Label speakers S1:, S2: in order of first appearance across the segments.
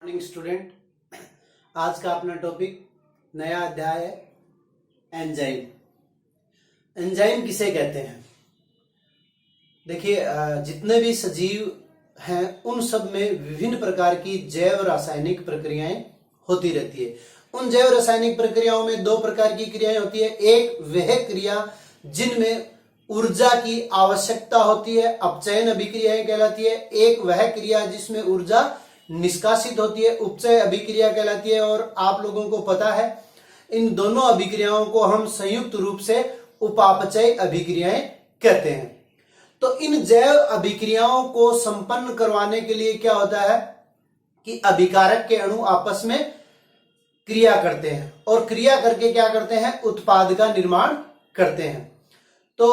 S1: Morning student, आज का अपना टॉपिक नया अध्याय है एंजाइम। एंजाइम किसे कहते हैं? देखिए, जितने भी सजीव हैं उन सब में विभिन्न प्रकार की जैव रासायनिक प्रक्रियाएं होती रहती है। उन जैव रासायनिक प्रक्रियाओं में दो प्रकार की क्रियाएं होती है। एक वह क्रिया जिनमें ऊर्जा की आवश्यकता होती है, अपचयन अभिक्रियाएं कहलाती है। एक वह क्रिया जिसमें ऊर्जा निष्कासित होती है, उपचय अभिक्रिया कहलाती है। और आप लोगों को पता है इन दोनों अभिक्रियाओं को हम संयुक्त रूप से उपापचय अभिक्रियाएं कहते हैं। तो इन जैव अभिक्रियाओं को संपन्न करवाने के लिए क्या होता है कि अभिकारक के अणु आपस में क्रिया करते हैं और क्रिया करके क्या करते हैं, उत्पाद का निर्माण करते हैं। तो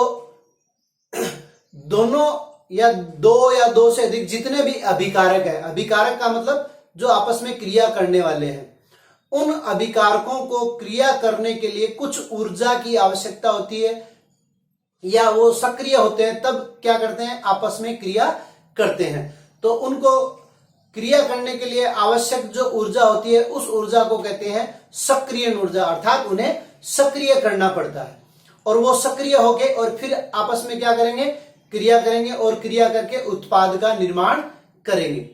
S1: दोनों या दो से अधिक जितने भी अभिकारक है, अभिकारक का मतलब जो आपस में क्रिया करने वाले हैं, उन अभिकारकों को क्रिया करने के लिए कुछ ऊर्जा की आवश्यकता होती है या वो सक्रिय होते हैं, तब क्या करते हैं, आपस में क्रिया करते हैं। तो उनको क्रिया करने के लिए आवश्यक जो ऊर्जा होती है उस ऊर्जा को कहते हैं सक्रिय ऊर्जा, अर्थात उन्हें सक्रिय करना पड़ता है और वो सक्रिय होके और फिर आपस में क्या करेंगे, क्रिया करेंगे और क्रिया करके उत्पाद का निर्माण करेंगे।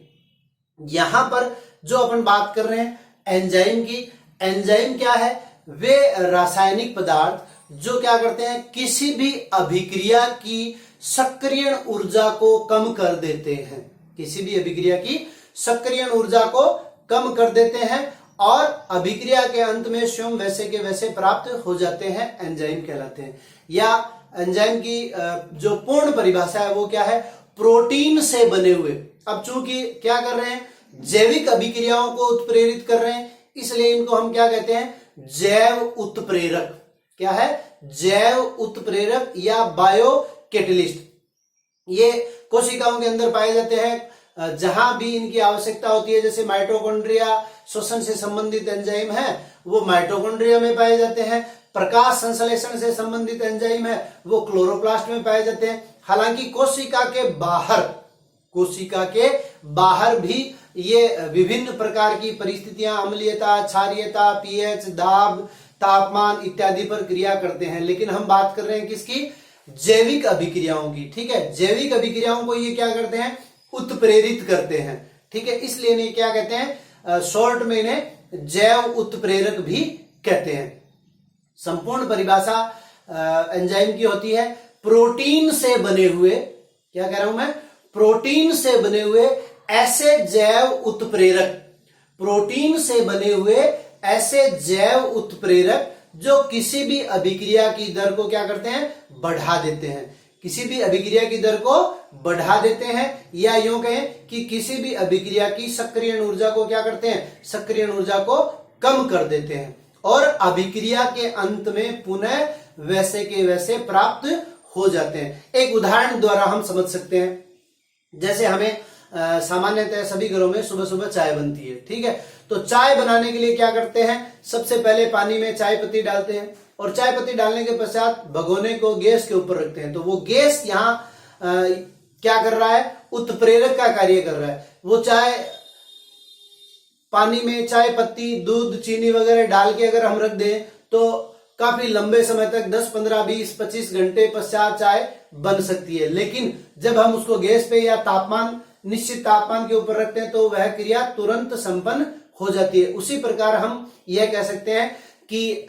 S1: यहां पर जो अपन बात कर रहे हैं एंजाइम की, एंजाइम क्या है? वे रासायनिक पदार्थ जो क्या करते हैं, किसी भी अभिक्रिया की सक्रिय ऊर्जा को कम कर देते हैं, किसी भी अभिक्रिया की सक्रिय ऊर्जा को कम कर देते हैं और अभिक्रिया के अंत में स्वयं वैसे के वैसे प्राप्त हो जाते हैं, एंजाइम कहलाते हैं। या एंजाइम की जो पूर्ण परिभाषा है वो क्या है? प्रोटीन से बने हुए। अब चूंकि क्या कर रहे हैं, जैविक अभिक्रियाओं को उत्प्रेरित कर रहे हैं, इसलिए इनको हम क्या कहते हैं, जैव उत्प्रेरक। क्या है? जैव उत्प्रेरक या बायो कैटलिस्ट। ये कोशिकाओं के अंदर पाए जाते हैं जहां भी इनकी आवश्यकता होती है, जैसे माइटोकॉन्ड्रिया श्वसन से संबंधित एंजाइम है वो माइटोकॉन्ड्रिया में पाए जाते हैं। प्रकाश संश्लेषण से संबंधित एंजाइम है वो क्लोरोप्लास्ट में पाए जाते हैं। हालांकि कोशिका के बाहर भी ये विभिन्न प्रकार की परिस्थितियां, अम्लीयता, क्षारीयता, पीएच, दाब, तापमान इत्यादि पर क्रिया करते हैं। लेकिन हम बात कर रहे हैं किसकी? जैविक अभिक्रियाओं की। ठीक है, जैविक अभिक्रियाओं को ये क्या करते हैं, उत्प्रेरित करते हैं। ठीक है, इसलिए इन्हें क्या कहते हैं, शॉर्ट में इन्हें जैव उत्प्रेरक भी कहते हैं। संपूर्ण परिभाषा एंजाइम की होती है प्रोटीन से बने हुए, क्या कह रहा हूं मैं, प्रोटीन से बने हुए ऐसे जैव उत्प्रेरक, प्रोटीन से बने हुए ऐसे जैव उत्प्रेरक जो किसी भी अभिक्रिया की दर को क्या करते हैं, बढ़ा देते हैं, किसी भी अभिक्रिया की दर को बढ़ा देते हैं, या यूं कहें कि किसी भी अभिक्रिया की सक्रिय ऊर्जा को क्या करते हैं, सक्रिय ऊर्जा को कम कर देते हैं और अभिक्रिया के अंत में पुनः वैसे के वैसे प्राप्त हो जाते हैं। एक उदाहरण द्वारा हम समझ सकते हैं, जैसे हमें सामान्यतः सभी घरों में सुबह सुबह चाय बनती है। ठीक है, तो चाय बनाने के लिए क्या करते हैं, सबसे पहले पानी में चाय पत्ती डालते हैं और चाय पत्ती डालने के पश्चात भगोने को गैस के ऊपर रखते हैं। तो वो गैस यहाँ क्या कर रहा है, उत्प्रेरक का कार्य कर रहा है। वो चाय पानी में चाय पत्ती, दूध, चीनी वगैरह डाल के अगर हम रख दें तो काफी लंबे समय तक 10, 15, 20, 25 घंटे पश्चात चाय बन सकती है। लेकिन जब हम उसको गैस पे या तापमान, निश्चित तापमान के ऊपर रखते हैं तो वह क्रिया तुरंत संपन्न हो जाती है। उसी प्रकार हम यह कह सकते हैं कि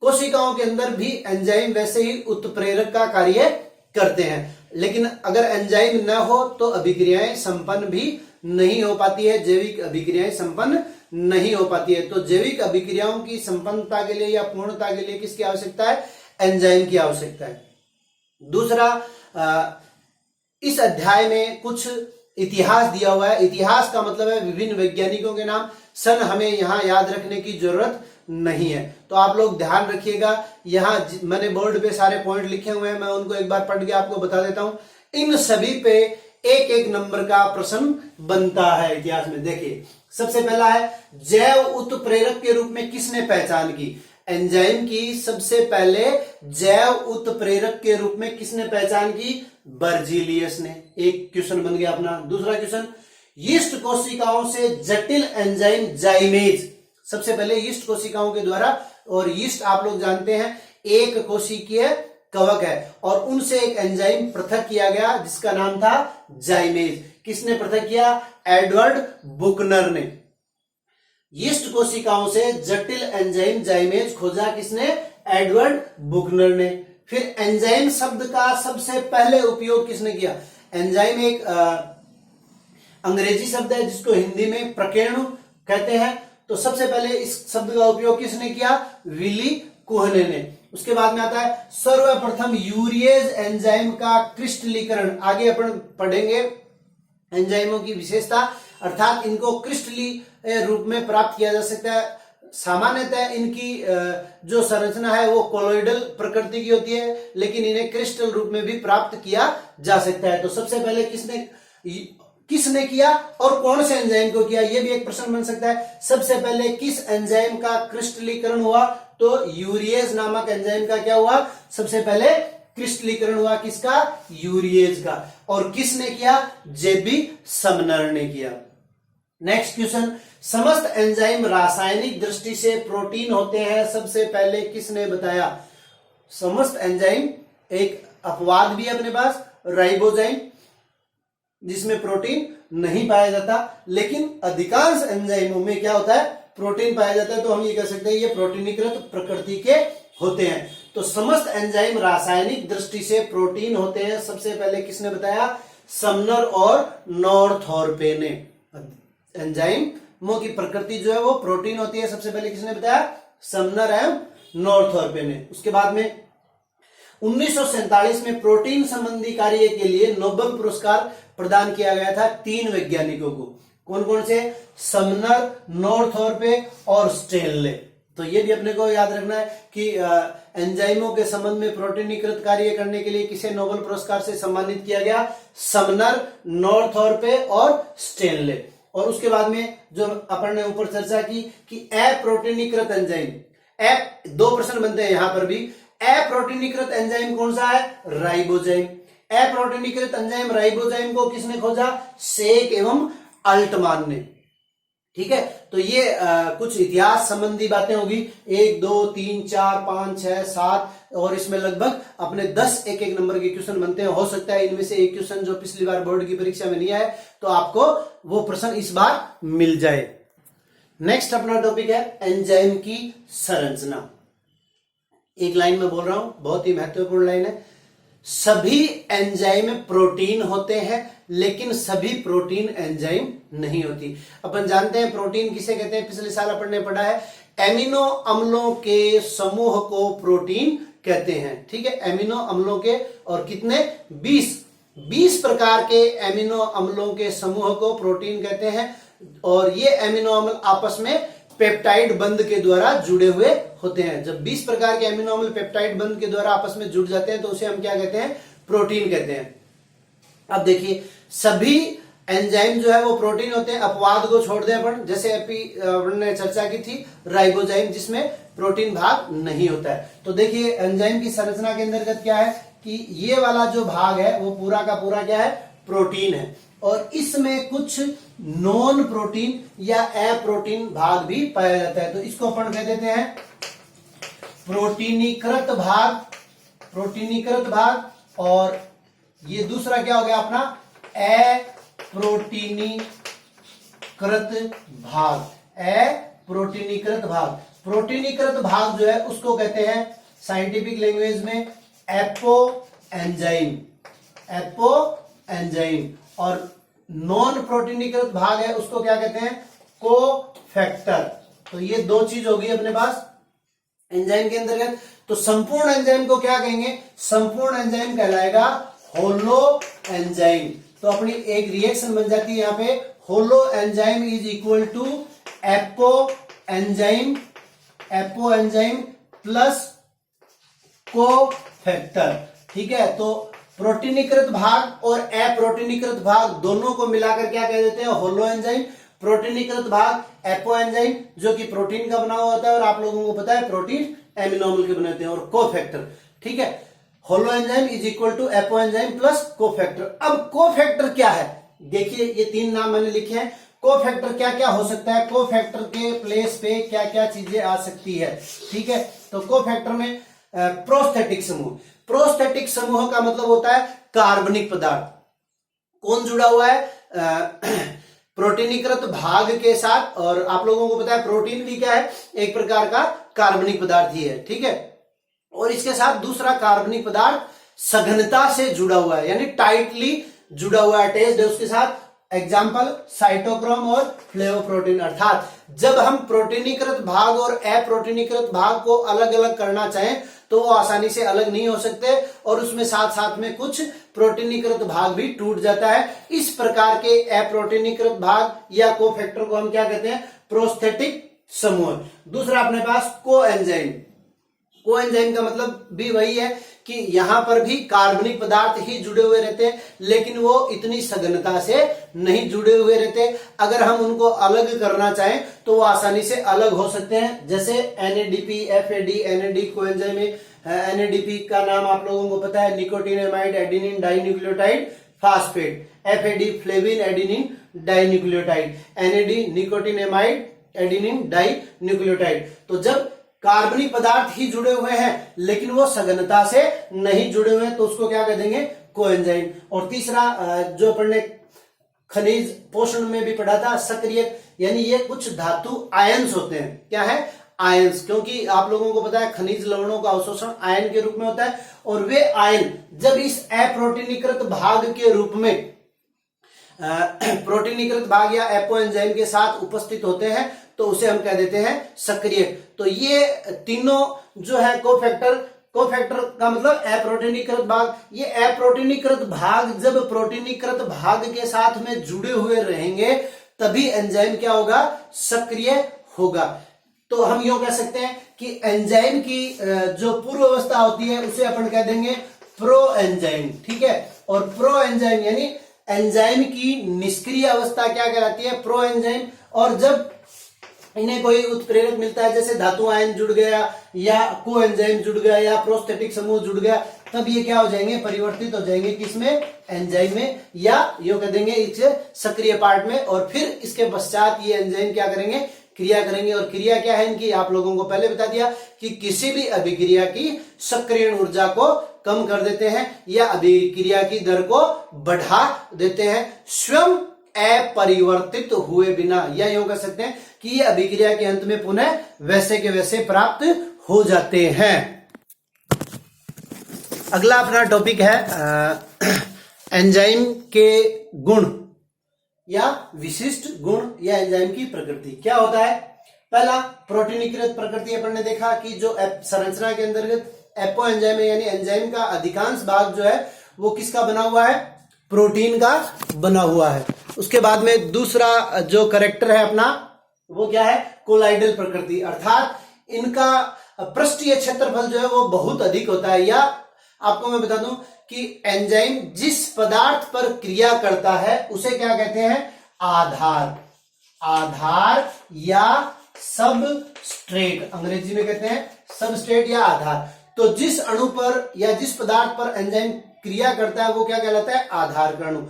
S1: कोशिकाओं के अंदर भी एंजाइम वैसे ही उत्प्रेरक का कार्य करते हैं। लेकिन अगर एंजाइम न हो तो अभिक्रियाएं संपन्न भी नहीं हो पाती है, जैविक अभिक्रियाएं संपन्न नहीं हो पाती है। तो जैविक अभिक्रियाओं की संपन्नता के लिए या पूर्णता के लिए किसकी आवश्यकता है, एंजाइम की आवश्यकता है। दूसरा, इस अध्याय में कुछ इतिहास दिया हुआ है। इतिहास का मतलब है विभिन्न वैज्ञानिकों के नाम, सन हमें यहां याद रखने की जरूरत नहीं है। तो आप लोग ध्यान रखिएगा, यहां मैंने बोर्ड पे सारे पॉइंट लिखे हुए हैं, मैं उनको एक बार पढ़ के आपको बता देता हूं। इन सभी पे एक एक नंबर का प्रश्न बनता है इतिहास में। देखिए, सबसे पहला है जैव उत्प्रेरक के रूप में किसने पहचान की? एंजाइम की सबसे पहले जैव उत्प्रेरक के रूप में किसने पहचान की? बर्जीलियस ने। एक क्वेश्चन बन गया अपना। दूसरा क्वेश्चन, यीस्ट कोशिकाओं से जटिल एंजाइम जाइमेज, सबसे पहले यीस्ट कोशिकाओं के द्वारा, और यीस्ट आप लोग जानते हैं एक कोशिकीय कवक है, और उनसे एक एंजाइम पृथक किया गया जिसका नाम था जाइमेज। किसने पृथक किया? एडवर्ड बुकनर ने। यीस्ट कोशिकाओं से जटिल एंजाइम जाइमेज खोजा किसने? एडवर्ड बुकनर ने। फिर एंजाइम शब्द का सबसे पहले उपयोग किसने किया? एंजाइम एक अंग्रेजी शब्द है जिसको हिंदी में प्रकीर्णु कहते हैं। तो सबसे पहले इस शब्द का उपयोग किसने किया? विली कोहने ने। उसके बाद में आता है सर्वप्रथम यूरिएज एंजाइम का क्रिस्टलीकरण। आगे अपन पढ़ेंगे एंजाइमों की विशेषता, अर्थात इनको क्रिस्टलीय रूप में प्राप्त किया जा सकता है। सामान्यतः इनकी जो संरचना है वो कोलोइडल प्रकृति की होती है, लेकिन इन्हें क्रिस्टल रूप में भी प्राप्त किया जा सकता है। तो सबसे पहले किसने किया और कौन से एंजाइम को किया, यह भी एक प्रश्न बन सकता है। सबसे पहले किस एंजाइम का क्रिस्टलीकरण हुआ? तो यूरिएज नामक एंजाइम का क्या हुआ? सबसे पहले क्रिस्टलीकरण हुआ। किसका? यूरिएज का। और किसने किया? जेबी समनर ने किया। नेक्स्ट क्वेश्चन, समस्त एंजाइम रासायनिक दृष्टि से प्रोटीन होते हैं, सबसे पहले किसने बताया? समस्त एंजाइम, एक अपवाद भी है अपने पास, राइबोजाइम, जिसमें प्रोटीन नहीं पाया जाता, लेकिन अधिकांश एंजाइमों में क्या होता है? प्रोटीन पाया जाता है। तो हम ये कह सकते हैं ये प्रोटीनीकृत प्रकृति के होते हैं। तो समस्त एंजाइम रासायनिक दृष्टि से प्रोटीन होते हैं, सबसे पहले किसने बताया? समनर और नॉर्थॉर्पे ने। एंजाइमों की प्रकृति जो है वो प्रोटीन होती है, सबसे पहले किसने बताया? समनर एवं नॉर्थॉर्पे ने। उसके बाद में 1947 में प्रोटीन संबंधी कार्य के लिए नोबेल पुरस्कार प्रदान किया गया था 3 वैज्ञानिकों को। कौन कौन से? समनर, नॉर्थॉर्पे और स्टेनले। तो ये भी अपने को याद रखना है कि एंजाइमों के संबंध में प्रोटीनीकृत कार्य करने के लिए किसे नोबेल पुरस्कार से सम्मानित किया गया? समनर, नॉर्थॉर्पे और स्टेनले। और उसके बाद में जो अपन ने ऊपर चर्चा की कि अप्रोटीनीकृत एंजाइम, दो प्रश्न बनते हैं यहां पर भी। अप्रोटीनीकृत एंजाइम कौन सा है? राइबोजाइम। अप्रोटीनीकृत एंजाइम राइबोजाइम को किसने खोजा? शेक एवं अल्टमान ने। ठीक है, तो ये कुछ इतिहास संबंधी बातें होगी। 1 2 3 4 5 6 7 और इसमें लगभग अपने 10 एक नंबर के क्वेश्चन बनते हैं। हो सकता है इनमें से एक क्वेश्चन जो पिछली बार बोर्ड की परीक्षा में नहीं आया तो आपको वो प्रश्न इस बार मिल जाए। नेक्स्ट अपना टॉपिक है एंजाइम की संरचना। एक लाइन में बोल रहा हूं, बहुत ही महत्वपूर्ण लाइन है। सभी एंजाइम प्रोटीन होते हैं, लेकिन सभी प्रोटीन एंजाइम नहीं होती। अपन जानते हैं प्रोटीन किसे कहते हैं, पिछले साल अपन ने पढ़ा है। एमिनो अम्लों के समूह को प्रोटीन कहते हैं। ठीक है, एमिनो अम्लों के, और कितने? 20 प्रकार के एमिनो अम्लों के समूह को प्रोटीन कहते हैं। और ये एमिनो अम्ल आपस में पेप्टाइड बंध के द्वारा जुड़े हुए होते हैं। जब 20 प्रकार के एमिनो अम्ल पेप्टाइड बंध के द्वारा आपस में जुड़ जाते हैं तो उसे हम क्या कहते हैं? प्रोटीन कहते हैं। अब देखिए, सभी एंजाइम जो है वो प्रोटीन होते हैं, अपवाद को छोड़ दें अपन, जैसे अपन ने चर्चा की थी राइबोजाइम, जिसमें प्रोटीन भाग नहीं होता है। तो देखिए एंजाइम की संरचना के अंतर्गत क्या है कि ये वाला जो भाग है वो पूरा का पूरा क्या है? प्रोटीन है। और इसमें कुछ नॉन प्रोटीन या अप्रोटीन भाग भी पाया जाता है। तो इसको अपन कह देते हैं प्रोटीनीकृत भाग, प्रोटीनीकृत भाग। और ये दूसरा क्या हो गया अपना? अप्रोटीनीकृत भाग। अप्रोटीनीकृत भाग, प्रोटीनीकृत भाग जो है उसको कहते हैं साइंटिफिक लैंग्वेज में एपो एंजाइम। Apo enzyme. और नॉन प्रोटीनीकृत भाग है उसको क्या कहते हैं? कोफैक्टर। तो ये दो चीज होगी अपने पास एंजाइम के अंतर्गत। तो संपूर्ण एंजाइम को क्या कहेंगे? संपूर्ण एंजाइम कहलाएगा होलो एंजाइम। तो अपनी एक रिएक्शन बन जाती है यहां पे, holoenzyme is equal to apoenzyme, apoenzyme plus cofactor. ठीक है, तो प्रोटीनीकृत भाग और अप्रोटीनीकृत भाग दोनों को मिलाकर क्या कह देते हैं? Holo enzyme. प्रोटीनीकृत भाग एपो एंजाइम जो कि प्रोटीन का बना हुआ होता है, और आप लोगों को पता है प्रोटीन एमिनो अम्ल के बने होते हैं। और कोफैक्टर, ठीक है, holoenzyme is equal to apoenzyme plus cofactor. अब कोफैक्टर क्या है देखिए ये 3 नाम मैंने लिखे हैं। कोफैक्टर क्या क्या हो सकता है, कोफैक्टर के प्लेस पे क्या क्या चीजें आ सकती है, ठीक है। तो कोफैक्टर में प्रोस्थेटिक समूह, प्रोस्थेटिक समूह का मतलब होता है कार्बनिक पदार्थ। कौन जुड़ा हुआ है प्रोटीनीकृत भाग के साथ, और आप लोगों को पता है प्रोटीन भी क्या है, एक प्रकार का कार्बनिक पदार्थ ही है, ठीक है। और इसके साथ दूसरा कार्बनिक पदार्थ सघनता से जुड़ा हुआ है, यानी टाइटली जुड़ा हुआ है, अटैच्ड है उसके साथ। एग्जाम्पल साइटोक्रोम और फ्लेवोप्रोटीन। अर्थात जब हम प्रोटीनीकृत भाग और अप्रोटीनीकृत भाग को अलग अलग करना चाहें तो वो आसानी से अलग नहीं हो सकते, और उसमें साथ साथ में कुछ प्रोटीनीकृत भाग भी टूट जाता है। इस प्रकार के अप्रोटीनीकृत भाग या कोफैक्टर को हम क्या कहते हैं, प्रोस्थेटिक समूह। दूसरा अपने पास कोएंजाइम। कोएंजाइम का मतलब भी वही है कि यहां पर भी कार्बनिक पदार्थ ही जुड़े हुए रहते हैं, लेकिन वो इतनी सघनता से नहीं जुड़े हुए रहते। अगर हम उनको अलग करना चाहें तो वो आसानी से अलग हो सकते हैं, जैसे NADP, FAD, NAD कोएंजाइम में NADP का नाम आप लोगों को पता है, nicotinamide adenine dinucleotide phosphate. FAD flavin adenine dinucleotide. NAD nicotinamide adenine dinucleotide. तो जब कार्बनिक पदार्थ ही जुड़े हुए हैं लेकिन वो सघनता से नहीं जुड़े हुए हैं तो उसको क्या कह देंगे, कोएंजाइम। और तीसरा जो अपन ने खनिज पोषण में भी पढ़ा था, सक्रियक, यानी ये कुछ धातु आयंस होते हैं। क्या है, आयंस, क्योंकि आप लोगों को पता है खनिज लवणों का अवशोषण आयन के रूप में होता है, और वे आयन जब इस अप्रोटीनीकृत भाग के रूप में प्रोटीनीकृत भाग या एपोएंजाइम के साथ उपस्थित होते हैं तो उसे हम कह देते हैं सक्रियक। तो ये तीनों जो है कोफैक्टर, कोफैक्टर का मतलब अप्रोटीनीकृत भाग। ये अप्रोटीनीकृत भाग जब प्रोटीनीकृत भाग के साथ में जुड़े हुए रहेंगे तभी एंजाइम क्या होगा, सक्रिय होगा। तो हम यूं कह सकते हैं कि एंजाइम की जो पूर्व अवस्था होती है उसे अपन कह देंगे प्रो एंजाइम, ठीक है। और प्रो एंजाइम यानी एंजाइम की निष्क्रिय अवस्था क्या कहलाती है, प्रो एंजाइम। और जब इन्हें कोई उत्प्रेरक मिलता है, जैसे धातु आयन जुड़ गया या कोएंजाइम जुड़ गया या प्रोस्थेटिक समूह जुड़ गया, तब ये क्या हो जाएंगे, परिवर्तित हो जाएंगे किसमें, एंजाइम में, या यो कह देंगे इस सक्रिय पार्ट में। और फिर इसके पश्चात ये एंजाइम क्या करेंगे, क्रिया करेंगे। और क्रिया क्या है इनकी, आप लोगों को पहले बता दिया कि किसी भी अभिक्रिया की सक्रियण ऊर्जा को कम कर देते हैं या अभिक्रिया की दर को बढ़ा देते हैं, स्वयं अपरिवर्तित हुए बिना, या यूं कह सकते हैं कि ये अभिक्रिया के अंत में पुनः वैसे के वैसे प्राप्त हो जाते हैं। अगला अपना टॉपिक है एंजाइम के गुण या विशिष्ट गुण या एंजाइम की प्रकृति। क्या होता है, पहला प्रोटीनीकृत प्रकृति अपन ने देखा कि जो संरचना के अंतर्गत एपो एंजाइम है, यानी एंजाइम का अधिकांश भाग जो है वो किसका बना हुआ है, प्रोटीन का बना हुआ है। उसके बाद में दूसरा जो कैरेक्टर है अपना वो क्या है, कोलाइडल प्रकृति, अर्थात इनका पृष्ठीय क्षेत्रफल जो है वो बहुत अधिक होता है। या आपको मैं बता दूं कि एंजाइम जिस पदार्थ पर क्रिया करता है उसे क्या कहते हैं, आधार, आधार या सबस्ट्रेट, अंग्रेजी में कहते हैं सबस्ट्रेट या आधार। तो जिस अणु पर या जिस पदार्थ पर एंजाइम क्रिया करता है वो क्या कहलाता है, आधार का अणु।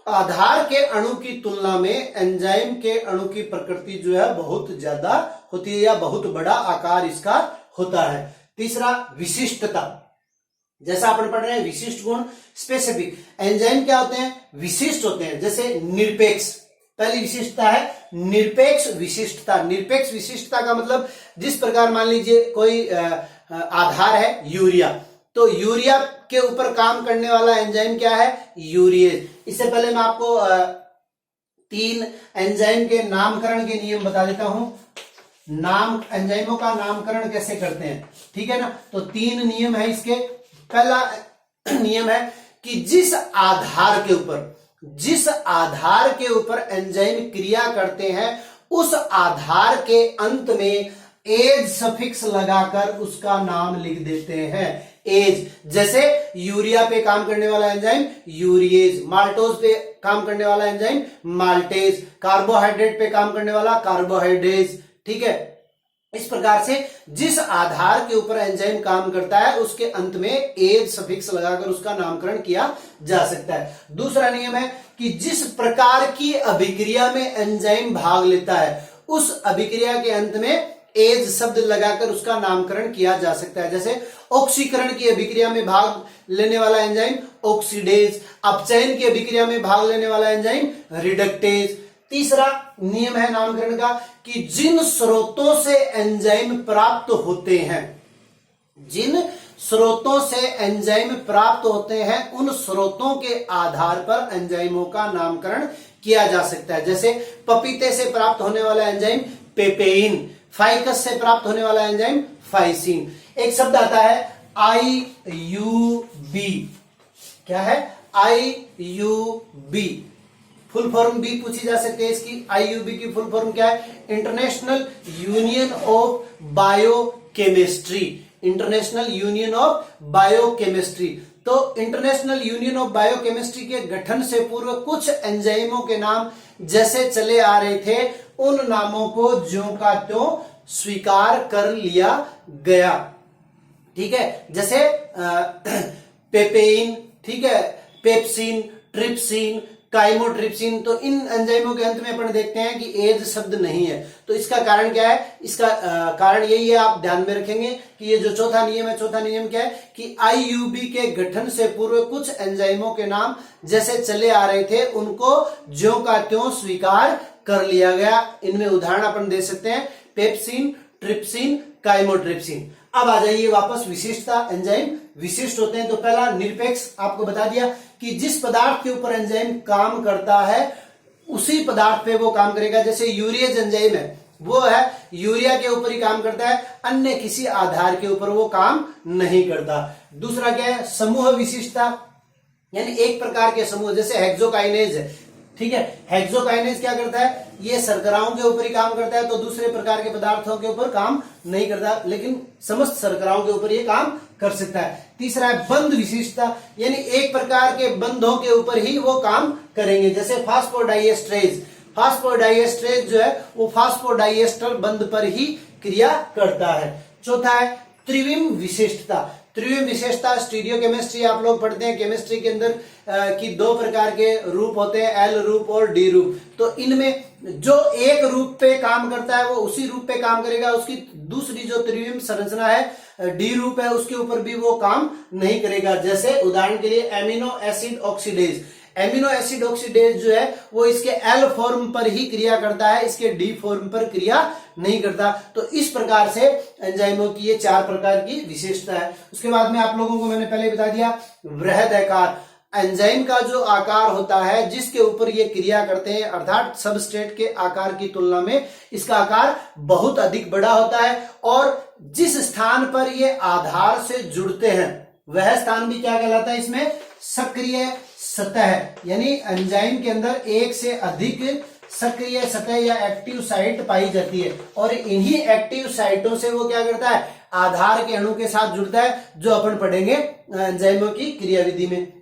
S1: आधार के अणु की तुलना में एंजाइम के अणु की प्रकृति जो है बहुत ज्यादा होती है या बहुत बड़ा आकार इसका होता है। तीसरा विशिष्टता, जैसा अपन पढ़ रहे हैं विशिष्ट गुण, स्पेसिफिक। एंजाइम क्या होते हैं, विशिष्ट होते हैं, जैसे निरपेक्ष, पहली विशिष्टता है निरपेक्ष विशिष्टता। निरपेक्ष विशिष्टता का मतलब जिस प्रकार मान लीजिए कोई आधार है यूरिया, तो यूरिया के ऊपर काम करने वाला एंजाइम क्या है, यूरिएज। इससे पहले मैं आपको 3 एंजाइम के नामकरण के नियम बता देता हूं, नाम एंजाइमों का नामकरण कैसे करते हैं, ठीक है ना। तो 3 नियम है इसके। पहला नियम है कि जिस आधार के ऊपर एंजाइम क्रिया करते हैं उस आधार के अंत में एज सफिक्स लगाकर उसका नाम लिख देते हैं, एज। जैसे यूरिया पे काम करने वाला एंजाइम यूरिएज, माल्टोज पे काम करने वाला एंजाइम माल्टेज, कार्बोहाइड्रेट पे काम करने वाला कार्बोहाइड्रेज, ठीक है। इस प्रकार से जिस आधार के ऊपर एंजाइम काम करता है उसके अंत में एज सफिक्स लगाकर उसका नामकरण किया जा सकता है। दूसरा नियम है कि जिस प्रकार की अभिक्रिया में एंजाइम भाग लेता है उस अभिक्रिया के अंत में एज शब्द लगाकर उसका नामकरण किया जा सकता है। जैसे ऑक्सीकरण की अभिक्रिया में भाग लेने वाला एंजाइम ऑक्सीडेज, अपचयन की अभिक्रिया में भाग लेने वाला एंजाइम रिडक्टेज। तीसरा नियम है नामकरण का कि जिन स्रोतों से एंजाइम प्राप्त होते हैं, जिन स्रोतों से एंजाइम प्राप्त होते हैं उन स्रोतों के आधार पर एंजाइमों का नामकरण किया जा सकता है। जैसे पपीते से प्राप्त होने वाला एंजाइम पेपेइन, फाइकस से प्राप्त होने वाला एंजाइम फाइसिन। एक शब्द आता है IUB, क्या है IUB, फुल फॉर्म भी पूछी जा सकती है इसकी। IUB की फुल फॉर्म क्या है? International union of biochemistry, international union of biochemistry. तो इंटरनेशनल यूनियन ऑफ बायोकेमिस्ट्री के गठन से पूर्व कुछ एंजाइमों के नाम जैसे चले आ रहे थे उन नामों को ज्यों का त्यों स्वीकार कर लिया गया। ठीक है, जैसे पेपेइन, ठीक है, पेप्सिन, ट्रिप्सिन, काइमोट्रिप्सिन। तो इन एंजाइमों के अंत में अपन देखते हैं कि एज शब्द नहीं है। तो इसका कारण क्या है? इसका कारण यही है, आप ध्यान में रखेंगे कि ये जो चौथा नियम है, चौथा नियम क्या है कि IUB के गठन से पूर्व कुछ एंजाइमों के नाम जैसे चले आ रहे थे उनको ज्यों का त्यों स्वीकार कर लिया गया। इनमें उदाहरण अपन दे सकते हैं पेप्सिन, ट्रिप्सिन, काइमोट्रिप्सिन। अब आ जाइए वापस विशिष्टता। एंजाइम विशिष्ट होते हैं। तो पहला निरपेक्ष, आपको बता दिया कि जिस पदार्थ के ऊपर एंजाइम काम करता है उसी पदार्थ पे वो काम करेगा। जैसे यूरियज एंजाइम है, वो है यूरिया के ऊपर ही काम करता है, अन्य किसी आधार के ऊपर वो काम नहीं करता। दूसरा क्या है? समूह विशिष्टता, यानी एक प्रकार के समूह, जैसे हेक्सोकाइनेज है, ठीक है, हेक्सोकाइनेज क्या करता है? ये शर्कराओं के ऊपर ही काम करता है, तो दूसरे प्रकार के पदार्थों के ऊपर काम नहीं करता, लेकिन समस्त शर्कराओं के ऊपर ये काम कर सकता है। तीसरा है बंध विशिष्टता, यानी एक प्रकार के बंधों के ऊपर ही वो काम करेंगे। जैसे फास्फोडाइएस्ट्रेज, फास्फोडाइएस्ट्रेज जो है वो फास्फोडाइएस्टर बंध पर ही क्रिया करता है। चौथा है त्रिविम विशिष्टता। त्रिविम विशेषता स्टीरियोकेमिस्ट्री आप लोग पढ़ते हैं केमिस्ट्री के अंदर कि दो प्रकार के रूप होते हैं, एल रूप और डी रूप। तो इनमें जो एक रूप पे काम करता है वो उसी रूप पे काम करेगा, उसकी दूसरी जो त्रिविम संरचना है डी रूप है उसके ऊपर भी वो काम नहीं करेगा। जैसे उदाहरण के लिए amino acid oxidase, amino acid oxidase जो है वो इसके एल फॉर्म पर ही क्रिया करता है, इसके डी फॉर्म पर क्रिया नहीं करता। तो इस प्रकार से एंजाइमों की ये चार प्रकार की विशेषता है। उसके बाद में आप लोगों को मैंने पहले बता दिया वृहदाकार, एंजाइम का जो आकार होता है जिसके ऊपर ये क्रिया करते हैं, अर्थात सबस्ट्रेट के आकार की तुलना में इसका आकार बहुत अधिक बड़ा होता है, और जिस स्थान पर ये आधार से जुड़ते हैं वह स्थान भी क्या कहलाता है? इसमें सक्रिय सतह, यानी एंजाइम के अंदर एक से अधिक सक्रिय सतह या एक्टिव साइट पाई जाती है, और इन्हीं एक्टिव साइटों से वो क्या करता है? आधार के अणु के साथ जुड़ता है, जो अपन पढ़ेंगे एंजाइमों की क्रियाविधि में।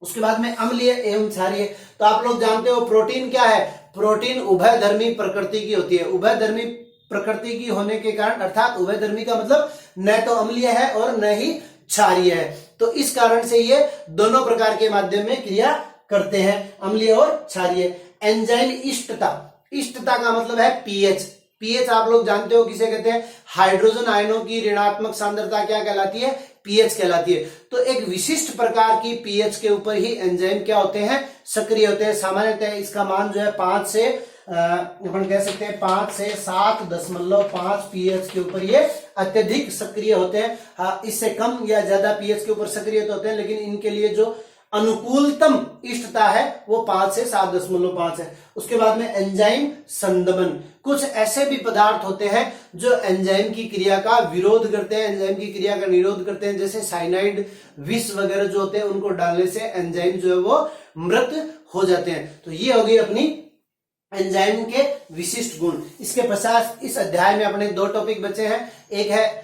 S1: उसके बाद में अम्लीय एवं क्षारीय। तो आप लोग जानते हो प्रोटीन क्या है? प्रोटीन उभयधर्मी प्रकृति की होती है। उभयधर्मी प्रकृति की होने के कारण, अर्थात उभयधर्मी का मतलब न तो अम्लीय है और न ही क्षारीय है, तो इस कारण से ये दोनों प्रकार के माध्यम में क्रिया करते हैं, अम्लीय और क्षारीय। एंजाइम इष्टता, इष्टता का मतलब है पीएच। पीएच आप लोग जानते हो किसे कहते हैं? हाइड्रोजन आयनों की ऋणात्मक सांद्रता क्या कहलाती है? पीएच कहलाती है। तो एक विशिष्ट प्रकार की पीएच के ऊपर ही एंजाइम क्या होते हैं? सक्रिय होते हैं। सामान्यतः इसका मान जो है 5 से अपन कह सकते हैं 5 से 7.5 पीएच के ऊपर ये अत्यधिक सक्रिय होते हैं। हाँ, इससे कम या ज्यादा पीएच के ऊपर सक्रिय तो होते हैं, लेकिन इनके लिए जो अनुकूलतम इष्टता है वो 5 से 7.5 है। उसके बाद में एंजाइम संदमन, कुछ ऐसे भी पदार्थ होते हैं जो एंजाइम की क्रिया का विरोध करते हैं, एंजाइम की क्रिया का निरोध करते हैं, जैसे साइनाइड, विष वगैरह जो होते हैं उनको डालने से एंजाइम जो है वो मृत हो जाते हैं। तो ये हो गई अपनी एंजाइम के विशिष्ट गुण। इसके पश्चात इस अध्याय में अपने 2 टॉपिक बचे हैं, एक है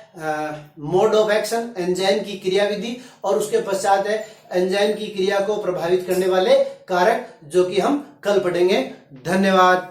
S1: मोड ऑफ एक्शन, एंजाइम की क्रियाविधि, और उसके पश्चात है एंजाइम की क्रिया को प्रभावित करने वाले कारक, जो कि हम कल पढ़ेंगे। धन्यवाद।